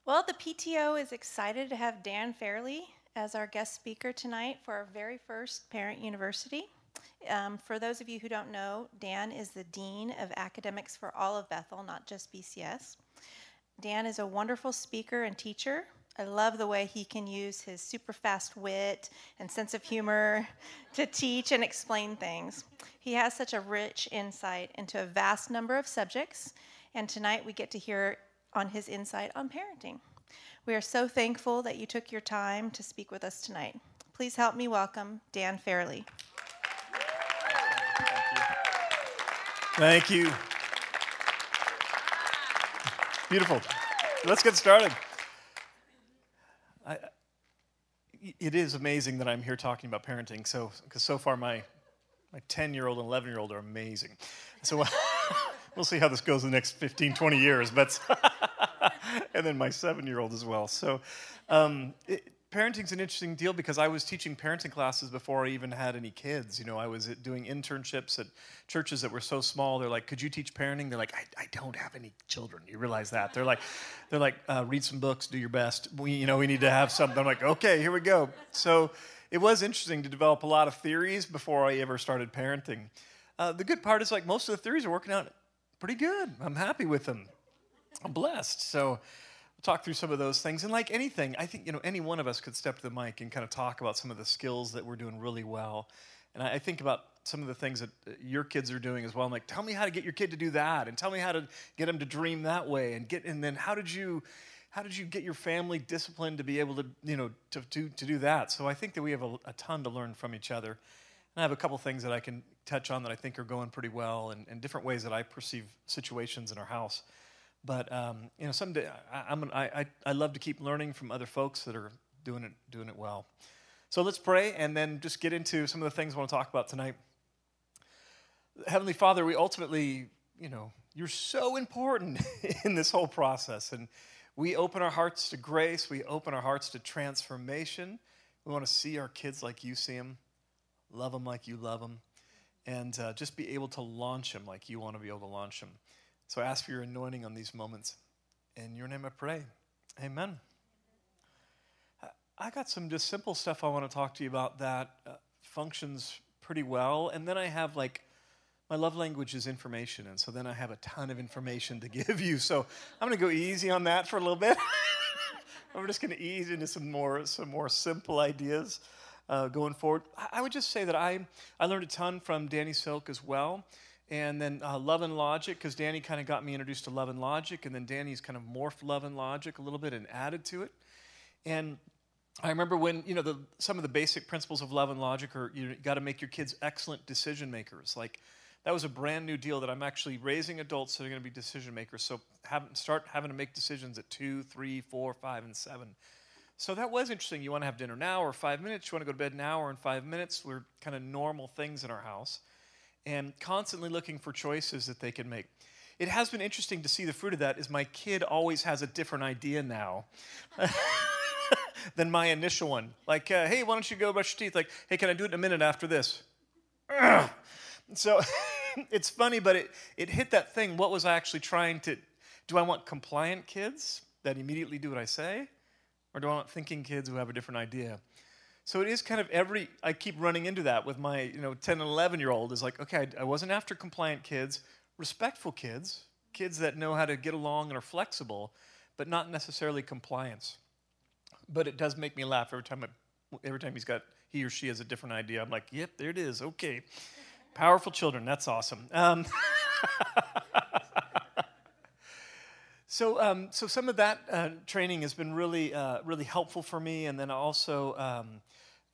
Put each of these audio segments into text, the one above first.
Well, the PTO is excited to have Dan Farrelly as our guest speaker tonight for our very first Parent University. For those of you who don't know, Dan is the Dean of Academics for all of Bethel, not just BCS. Dan is a wonderful speaker and teacher. I love the way he can use his super fast wit and sense of humor to teach and explain things. He has such a rich insight into a vast number of subjects, and tonight we get to hear on his insight on parenting. We are so thankful that you took your time to speak with us tonight. Please help me welcome Dan Farrelly. Thank you. Beautiful. Let's get started. It is amazing that I'm here talking about parenting. Because so far my 10-year-old and 11-year-old are amazing. So we'll see how this goes in the next 15, 20 years. But and then my 7-year-old as well. So parenting's an interesting deal because I was teaching parenting classes before I even had any kids. You know, I was doing internships at churches that were so small. They're like, could you teach parenting? They're like, I don't have any children. You realize that? They're like, read some books, do your best. We need to have something. I'm like, okay, here we go. So it was interesting to develop a lot of theories before I ever started parenting. The good part is like most of the theories are working out pretty good. I'm happy with them. I'm blessed. So we'll talk through some of those things. And like anything, I think, any one of us could step to the mic and kind of talk about some of the skills that we're doing really well. And I think about some of the things that your kids are doing as well. I'm like, tell me how to get your kid to do that, and tell me how to get them to dream that way, and then how did you get your family disciplined to be able to to do that? So I think that we have a ton to learn from each other. And I have a couple things that I can touch on that I think are going pretty well, and different ways that I perceive situations in our house. But someday I love to keep learning from other folks that are doing it well. So let's pray and then just get into some of the things I want to talk about tonight. Heavenly Father, we ultimately, you're so important in this whole process, and we open our hearts to grace. We open our hearts to transformation. We want to see our kids like you see them, love them like you love them, and just be able to launch them like you want to be able to launch them. So I ask for your anointing on these moments. In your name I pray. Amen. I got some just simple stuff I want to talk to you about that functions pretty well. And then I have my love language is information. And so then I have a ton of information to give you. So I'm going to go easy on that for a little bit. We're just going to ease into some more simple ideas going forward. I would just say that I learned a ton from Danny Silk as well. And then Love and Logic, because Danny kind of got me introduced to Love and Logic, and then Danny's kind of morphed Love and Logic a little bit and added to it. And I remember when, some of the basic principles of Love and Logic are you got to make your kids excellent decision makers. Like, that was a brand new deal that I'm actually raising adults that are going to be decision makers. So start having to make decisions at 2, 3, 4, 5, and 7. So that was interesting. You want to have dinner now or 5 minutes? You want to go to bed now or in 5 minutes? We're kind of normal things in our house. And constantly looking for choices that they can make. It has been interesting to see the fruit of that is my kid always has a different idea now than my initial one. Like, hey, why don't you go brush your teeth? Like, hey, can I do it in a minute after this? Ugh. So it's funny, but it hit that thing. What was I actually trying to, do I want compliant kids that immediately do what I say? Or do I want thinking kids who have a different idea? So it is kind of I keep running into that with my 10 and 11-year-old is like, okay, I wasn't after compliant kids, respectful kids that know how to get along and are flexible, but not necessarily compliance. But it does make me laugh every time he or she has a different idea. I'm like, yep, there it is, okay. Powerful children, that's awesome. So some of that training has been really helpful for me, and then also,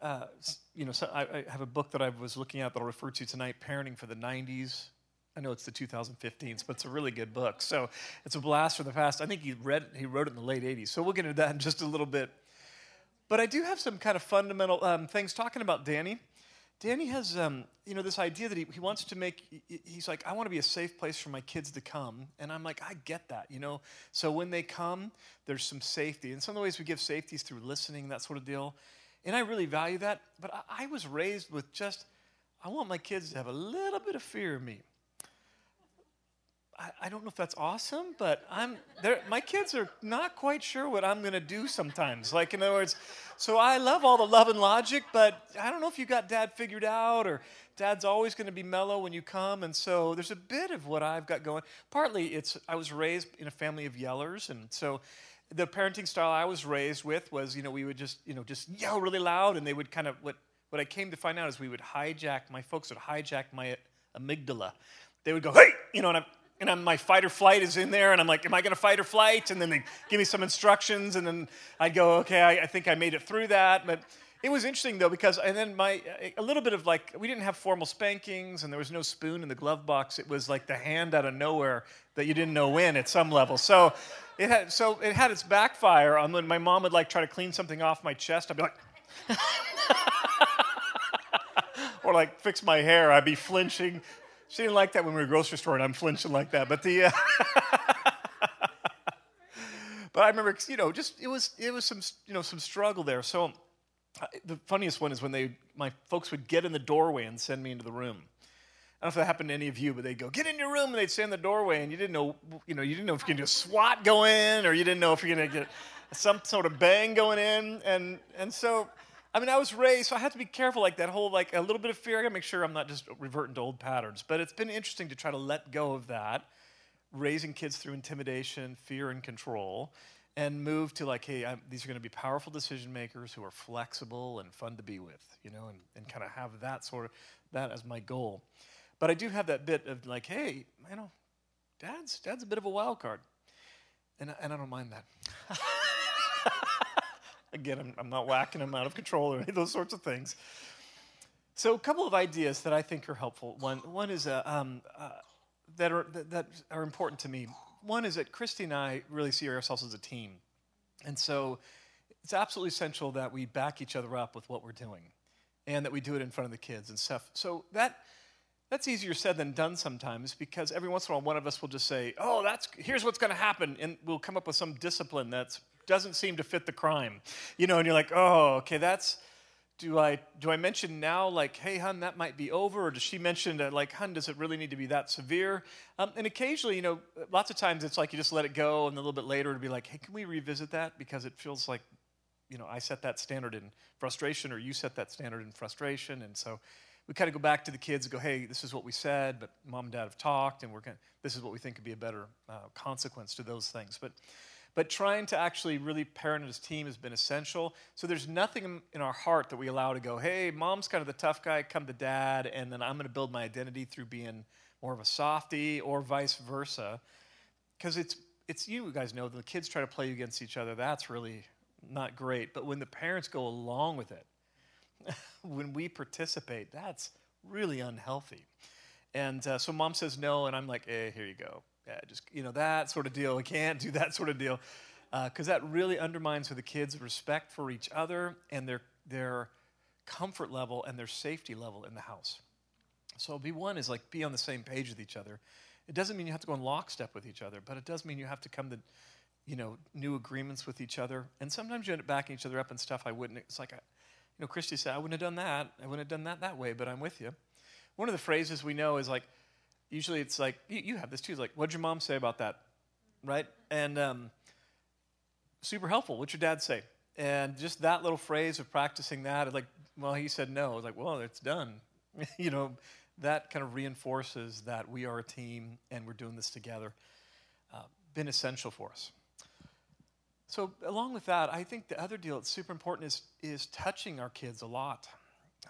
so I have a book that I was looking at that I'll refer to tonight, Parenting for the 90s. I know it's the 2015s, but it's a really good book. So it's a blast from the past. I think he wrote it in the late 80s. So we'll get into that in just a little bit. But I do have some kind of fundamental things talking about Danny. Danny has, this idea that he wants to make, he's like, I want to be a safe place for my kids to come. And I'm like, I get that, So when they come, there's some safety. And some of the ways we give safety is through listening, that sort of deal. And I really value that. But I was raised with I want my kids to have a little bit of fear of me. I don't know if that's awesome, but my kids are not quite sure what I'm going to do sometimes. Like, in other words, so I love all the love and logic, but I don't know if you got Dad figured out, or Dad's always going to be mellow when you come. And so there's a bit of what I've got going. Partly I was raised in a family of yellers, and so the parenting style I was raised with was, we would just yell really loud, and they would kind of, what I came to find out is my folks would hijack my amygdala. They would go, hey, and my fight or flight is in there, and I'm like, am I going to fight or flight? And then they give me some instructions, and then I'd go, okay, I think I made it through that. But it was interesting, though, because, and then a little bit of like, we didn't have formal spankings, and there was no spoon in the glove box. It was like the hand out of nowhere that you didn't know when at some level. So it had its backfire on when my mom would like try to clean something off my chest. I'd be like, or like fix my hair. I'd be flinching. She didn't like that when we were grocery store, and I'm flinching like that. But but I remember, it was some struggle there. So the funniest one is when my folks would get in the doorway and send me into the room. I don't know if that happened to any of you, but they'd go, get in your room, and they'd stand in the doorway, and you didn't know if you're going to do a SWAT go in, or you didn't know if you're going to get some sort of bang going in, and so. I was raised, so I have to be careful, like that whole, like a little bit of fear. I got to make sure I'm not just reverting to old patterns. But it's been interesting to try to let go of that, raising kids through intimidation, fear, and control, and move to like, hey, these are going to be powerful decision makers who are flexible and fun to be with, and kind of have that as my goal. But I do have that bit of like, hey, Dad's a bit of a wild card, and I don't mind that. Again, I'm not whacking them out of control or any of those sorts of things. So a couple of ideas that I think are helpful. One is that are important to me. One is that Christy and I really see ourselves as a team. And so it's absolutely essential that we back each other up with what we're doing, and that we do it in front of the kids and stuff. So that's easier said than done sometimes, because every once in a while one of us will just say, oh, here's what's going to happen, and we'll come up with some discipline that doesn't seem to fit the crime, and you're like, oh, okay, do I mention now, like, hey, hun, that might be over, or does she mention that, like, hun, does it really need to be that severe? And occasionally, lots of times it's like you just let it go, and a little bit later it'll be like, hey, can we revisit that, because it feels like, I set that standard in frustration, or you set that standard in frustration, and so we kind of go back to the kids and go, hey, this is what we said, but Mom and Dad have talked, and this is what we think could be a better consequence to those things. But trying to actually really parent as a team has been essential. So there's nothing in our heart that we allow to go, hey, Mom's kind of the tough guy, come to Dad, and then I'm going to build my identity through being more of a softie, or vice versa. Because it's you guys know, the kids try to play against each other. That's really not great. But when the parents go along with it, when we participate, that's really unhealthy. And so Mom says no, and I'm like, hey, here you go. Yeah, just, that sort of deal. We can't do that sort of deal. Because that really undermines for the kids' respect for each other, and their comfort level and their safety level in the house. So B1 is like, be on the same page with each other. It doesn't mean you have to go in lockstep with each other, but it does mean you have to come to, new agreements with each other. And sometimes you end up backing each other up and stuff I wouldn't. It's like, Christy said, I wouldn't have done that. I wouldn't have done that way, but I'm with you. One of the phrases we know is like, usually it's like, you have this too, it's like, what'd your mom say about that, right? And super helpful. What'd your dad say? And just that little phrase of practicing that, like, well, he said no. I was like, well, it's done. That kind of reinforces that we are a team and we're doing this together. Been essential for us. So along with that, I think the other deal that's super important is touching our kids a lot.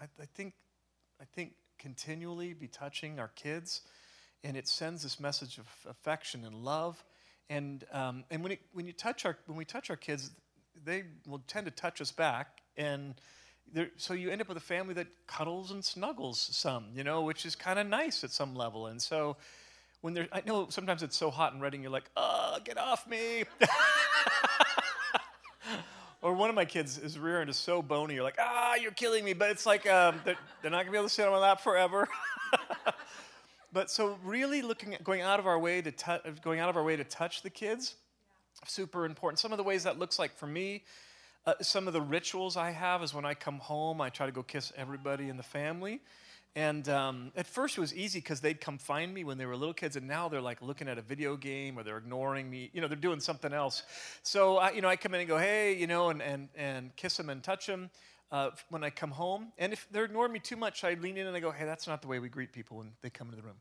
I think continually be touching our kids, and it sends this message of affection and love. And when we touch our kids, they will tend to touch us back, and so you end up with a family that cuddles and snuggles some, which is kind of nice at some level. And so I know sometimes it's so hot and Reading, you're like, oh, get off me. Or one of my kids, his rear end is so bony, you're like, you're killing me. But it's like, they're not going to be able to sit on my lap forever. But so really going out of our way to touch the kids, super important. Some of the ways that looks like for me, some of the rituals I have is when I come home, I try to go kiss everybody in the family. And at first it was easy because they'd come find me when they were little kids, and now they're like looking at a video game or they're ignoring me. They're doing something else. So I come in and go, hey, and kiss them and touch them when I come home. And if they're ignoring me too much, I lean in and I go, hey, that's not the way we greet people when they come into the room.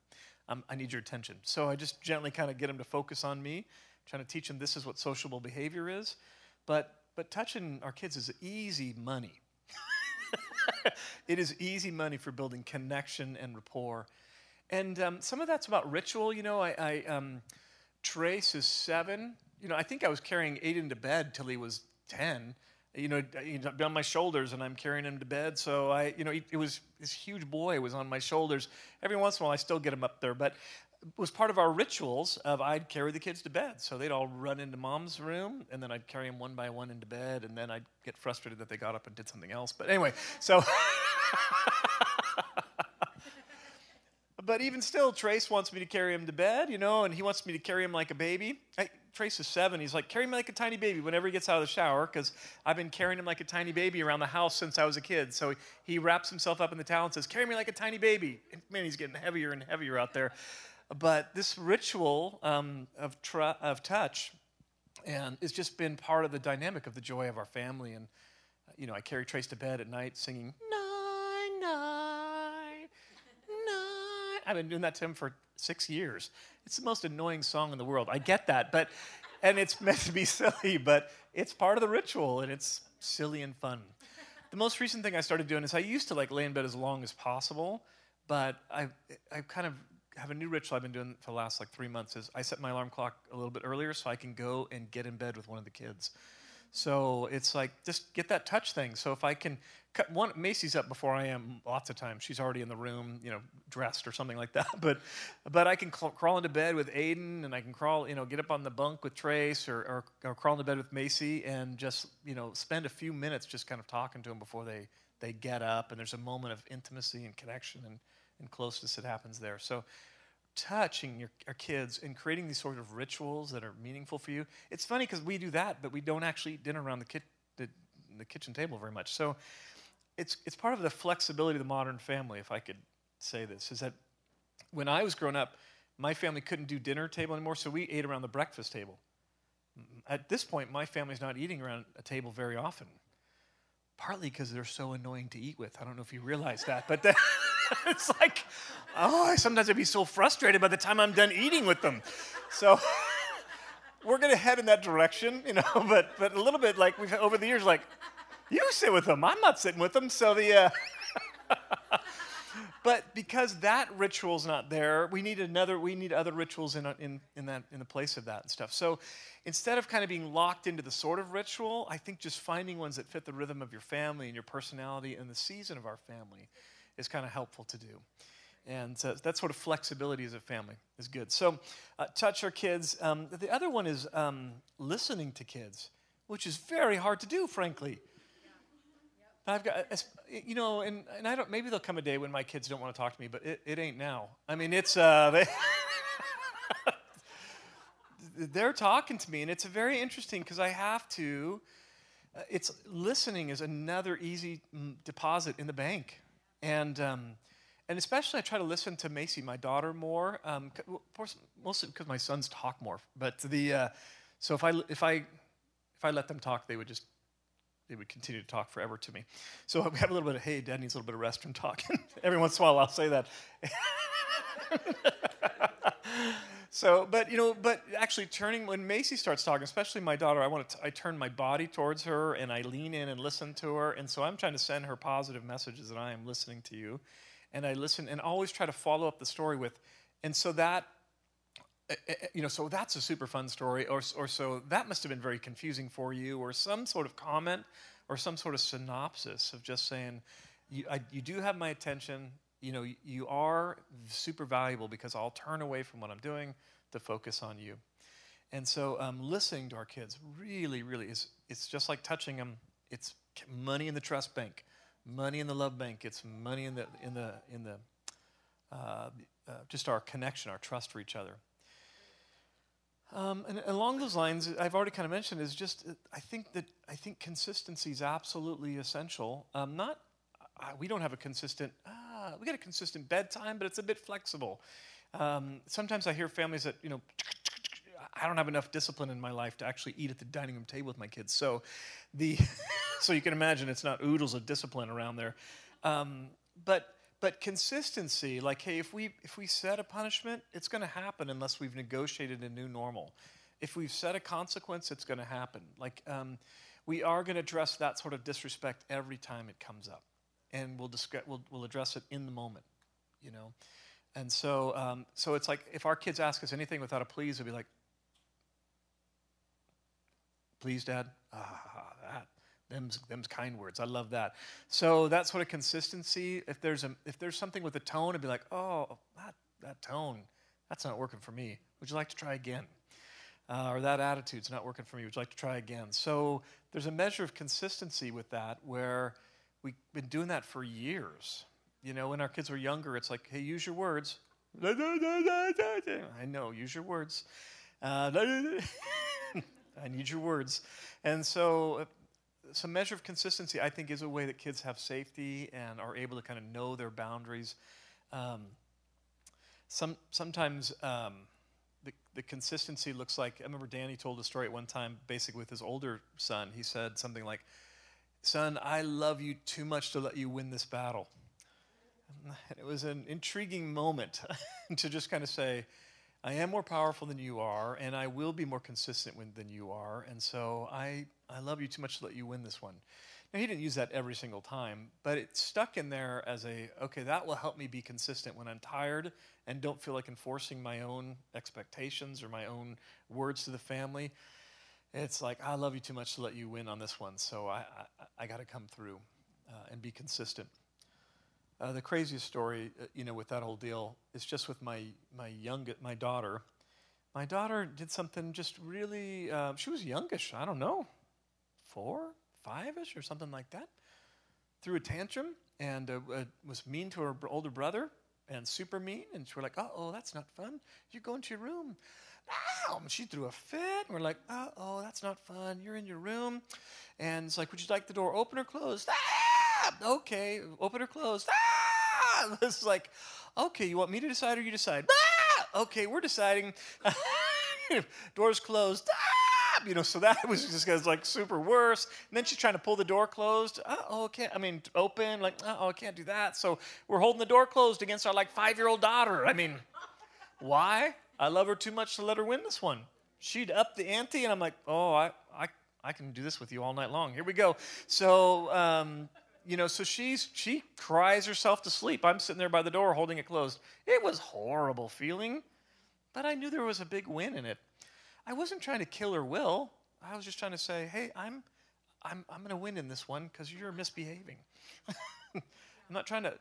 I need your attention. So I just gently kind of get them to focus on me, trying to teach them this is what sociable behavior is. But touching our kids is easy money. It is easy money for building connection and rapport. And some of that's about ritual. Trace is 7. I think I was carrying Aiden to bed till he was 10. On my shoulders, and I'm carrying him to bed. So it was this huge boy was on my shoulders. Every once in a while, I still get him up there, but it was part of our rituals of I'd carry the kids to bed. So they'd all run into mom's room, and then I'd carry them one by one into bed, and then I'd get frustrated that they got up and did something else. But anyway, so... But even still, Trace wants me to carry him to bed, and he wants me to carry him like a baby. Trace is 7. He's like, carry him like a tiny baby whenever he gets out of the shower, because I've been carrying him like a tiny baby around the house since I was a kid. So he wraps himself up in the towel and says, carry me like a tiny baby. And man, he's getting heavier and heavier out there. But this ritual of touch and it's just been part of the dynamic of the joy of our family. And, I carry Trace to bed at night singing, night, night, night. I've been doing that to him for 6 years. It's the most annoying song in the world. I get that, and it's meant to be silly, but it's part of the ritual, and it's silly and fun. The most recent thing I started doing is I used to lay in bed as long as possible, but I kind of have a new ritual I've been doing for the last 3 months is I set my alarm clock a little bit earlier so I can go and get in bed with one of the kids. So it's just get that touch thing. So if I can cut one, Macy's up before I am lots of times. She's already in the room, dressed or something like that. But I can crawl into bed with Aiden, and I can crawl, get up on the bunk with Trace, or crawl into bed with Macy, and just spend a few minutes just kind of talking to them before they get up. And there's a moment of intimacy and connection and closeness that happens there. So touching our kids and creating these sort of rituals that are meaningful for you. It's funny because we do that, but we don't actually eat dinner around the kitchen table very much. So it's part of the flexibility of the modern family, if I could say this, is that when I was growing up, my family couldn't do dinner table anymore, so we ate around the breakfast table. At this point, my family's not eating around a table very often, partly because they're so annoying to eat with. I don't know if you realize that, but it's sometimes I'd be so frustrated by the time I'm done eating with them. So we're going to head in that direction, but a little bit we've over the years, you sit with them, I'm not sitting with them. So but because that ritual's not there, we need other rituals in the place of that and stuff. So instead of kind of being locked into the sort of ritual, I think just finding ones that fit the rhythm of your family and your personality and the season of our family is kind of helpful to do. And that sort of flexibility as a family is good. So touch our kids. The other one is listening to kids, which is very hard to do, frankly. I've got, and I don't. Maybe there'll come a day when my kids don't want to talk to me, but it ain't now. I mean, it's they're talking to me, and it's very interesting because I have to. It's listening is another easy deposit in the bank, and especially I try to listen to Macy, my daughter, more. Mostly because my sons talk more, but so if I let them talk, they would continue to talk forever to me. So we have a little bit of, hey, Dad needs a little bit of rest from talking. Every once in a while I'll say that. So, but actually when Macy starts talking, especially my daughter, I turn my body towards her and I lean in and listen to her. And so I'm trying to send her positive messages that I am listening to you. And I listen and always try to follow up the story with, and so that, so that's a super fun story, or so that must have been very confusing for you, or some sort of comment, or some sort of synopsis of just saying, you do have my attention, you are super valuable because I'll turn away from what I'm doing to focus on you. And so listening to our kids really, really it's just like touching them. It's money in the trust bank, money in the love bank. It's money in the just our connection, our trust for each other. And along those lines, I've already kind of mentioned is just I think consistency is absolutely essential. We don't have a consistent. we got a consistent bedtime, but it's a bit flexible. Sometimes I hear families that, I don't have enough discipline in my life to actually eat at the dining room table with my kids. So so you can imagine it's not oodles of discipline around there. But consistency, like, hey, if we set a punishment, it's going to happen unless we've negotiated a new normal. If we've set a consequence, it's going to happen. Like, we are going to address that sort of disrespect every time it comes up, and we'll address it in the moment, And so so it's like if our kids ask us anything without a please, it'll be like, please, Dad. Them's kind words. I love that. So that sort of consistency. If there's something with a tone, it'd be like, oh, that tone, that's not working for me. Would you like to try again? Or that attitude's not working for me. Would you like to try again? So there's a measure of consistency with that where we've been doing that for years. When our kids were younger, it's like, hey, use your words. I know, use your words. I need your words. And so some measure of consistency, I think, is a way that kids have safety and are able to kind of know their boundaries. Sometimes the consistency looks like, I remember Danny told a story at one time, basically with his older son. He said something like, son, I love you too much to let you win this battle. And it was an intriguing moment to just kind of say, I am more powerful than you are, and I will be more consistent than you are, and so I love you too much to let you win this one. Now, he didn't use that every single time, but it stuck in there as okay, that will help me be consistent when I'm tired and don't feel like enforcing my own expectations or my own words to the family. It's like, I love you too much to let you win on this one, so I got to come through and be consistent. The craziest story, with that whole deal is just with my daughter. My daughter did something just really, she was youngish, I don't know, 4, 5-ish or something like that. Threw a tantrum and was mean to her older brother and super mean. And we're like, uh-oh, that's not fun. You go into your room. Ow! And she threw a fit. And we're like, uh-oh, that's not fun. You're in your room. And it's like, would you like the door open or closed? Ah! Okay, open or closed. Ah! It's like, okay, you want me to decide or you decide? Ah! Okay, we're deciding. Door's closed. Ah! So that was just like super worse. And then she's trying to pull the door closed. Open. Like, I can't do that. So we're holding the door closed against our 5-year-old daughter. Why? I love her too much to let her win this one. She'd up the ante, and I'm like, oh, I can do this with you all night long. Here we go. So, so she cries herself to sleep. I'm sitting there by the door holding it closed. It was a horrible feeling, but I knew there was a big win in it. I wasn't trying to kill her will. I was just trying to say, hey, I'm going to win in this one because you're misbehaving. I'm not trying to,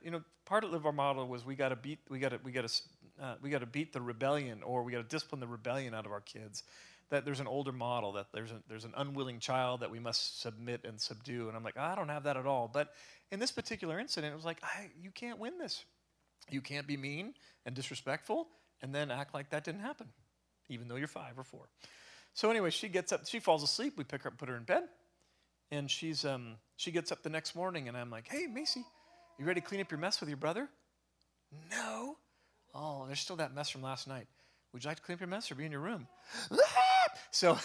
part of our model was we got to beat the rebellion, or we got to discipline the rebellion out of our kids. That there's an older model, that there's an unwilling child that we must submit and subdue. And I'm like, I don't have that at all. But in this particular incident, it was like, you can't win this. You can't be mean and disrespectful and then act like that didn't happen, even though you're 5 or 4. So anyway, she gets up, she falls asleep. We pick her up, put her in bed, and she gets up the next morning, and I'm like, hey, Macy, you ready to clean up your mess with your brother? No. Oh, there's still that mess from last night. Would you like to clean up your mess or be in your room? So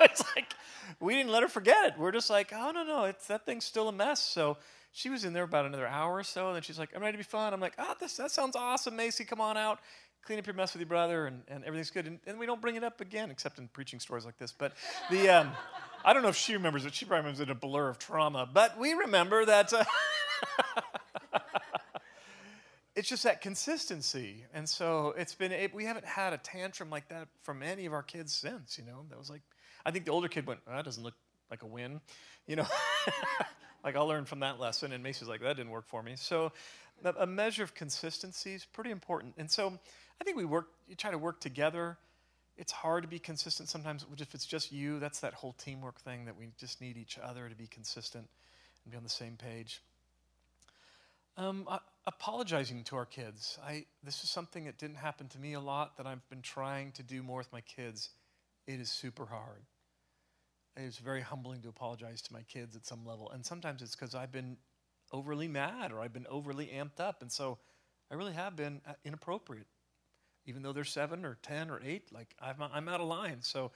it's like, we didn't let her forget it. We're just like, oh, no, that thing's still a mess. So she was in there about another hour or so, and then she's like, I'm ready to be fun. I'm like, that sounds awesome, Macy. Come on out. Clean up your mess with your brother, and everything's good. And we don't bring it up again, except in preaching stories like this. But I don't know if she remembers it. She probably remembers it in a blur of trauma. But we remember that it's just that consistency. And so we haven't had a tantrum like that from any of our kids since, That was like, I think the older kid went, that doesn't look like a win, Like, I'll learn from that lesson. And Macy's like, that didn't work for me. So a measure of consistency is pretty important. And so I think you try to work together. It's hard to be consistent sometimes if it's just you. That's that whole teamwork thing, that we just need each other to be consistent and be on the same page. Apologizing to our kids. This is something that didn't happen to me a lot, that I've been trying to do more with my kids. It is super hard. It is very humbling to apologize to my kids at some level. And sometimes it's because I've been overly mad or I've been overly amped up. And so I really have been inappropriate. Even though they're 7 or 10 or 8, like I'm out of line. So,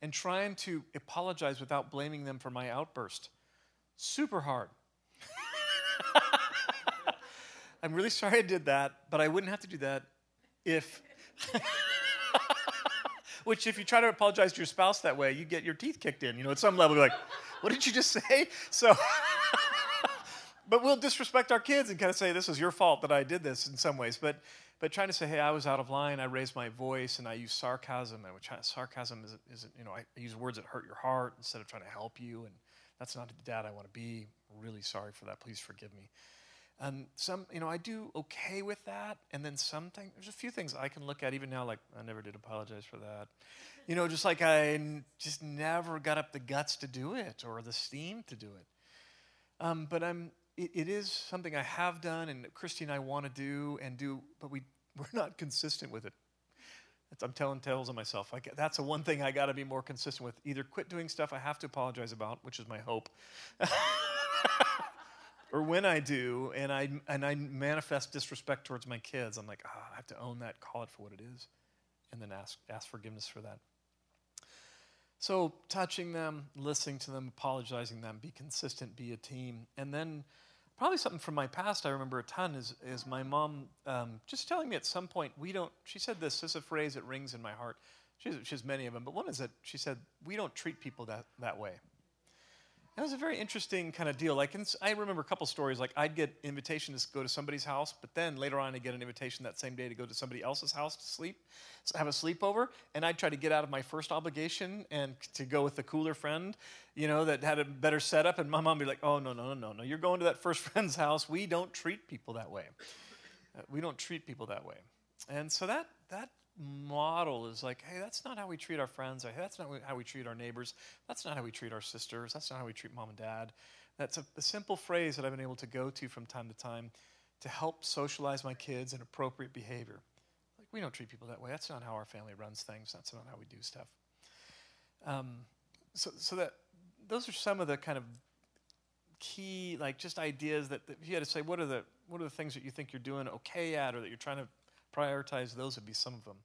and trying to apologize without blaming them for my outburst. Super hard. I'm really sorry I did that, but I wouldn't have to do that if, which if you try to apologize to your spouse that way, you get your teeth kicked in. You know, at some level, you're like, what did you just say? So, but we'll disrespect our kids and kind of say, this is your fault that I did this in some ways. But trying to say, hey, I was out of line, I raised my voice, and I used sarcasm. And sarcasm is you know, I use words that hurt your heart instead of trying to help you. And that's not the dad I want to be. I'm really sorry for that. Please forgive me. And you know, I do okay with that. And then there's a few things I can look at even now, like, I never did apologize for that. You know, just like I just never got up the guts to do it or the steam to do it. But it is something I have done and Christy and I want to do, but we're not consistent with it. I'm telling tales of myself. That's the one thing I got to be more consistent with. Either quit doing stuff I have to apologize about, which is my hope, or when I do, and I manifest disrespect towards my kids, I'm like, I have to own that, call it for what it is, and then ask forgiveness for that. So touching them, listening to them, apologizing them, be consistent, be a team. And then probably something from my past I remember a ton is my mom just telling me at some point, she said this is a phrase that rings in my heart. She has many of them, but one is that she said, we don't treat people that way. That was a very interesting kind of deal. Like, I remember a couple stories. Like, I'd get invitation to go to somebody's house, but then later on I'd get an invitation that same day to go to somebody else's house to sleep, have a sleepover, and I'd try to get out of my first obligation and to go with the cooler friend, you know, that had a better setup, and my mom would be like, oh, no, you're going to that first friend's house. We don't treat people that way. We don't treat people that way. And so that model is like, hey, that's not how we treat our friends. Hey, that's not how we treat our neighbors. That's not how we treat our sisters. That's not how we treat mom and dad. That's a simple phrase that I've been able to go to from time to time to help socialize my kids in appropriate behavior. Like, we don't treat people that way. That's not how our family runs things. That's not how we do stuff. So that those are some of the kind of key, like, just ideas that if you had to say, what are the things that you think you're doing okay at, or that you're trying to prioritize, those would be some of them.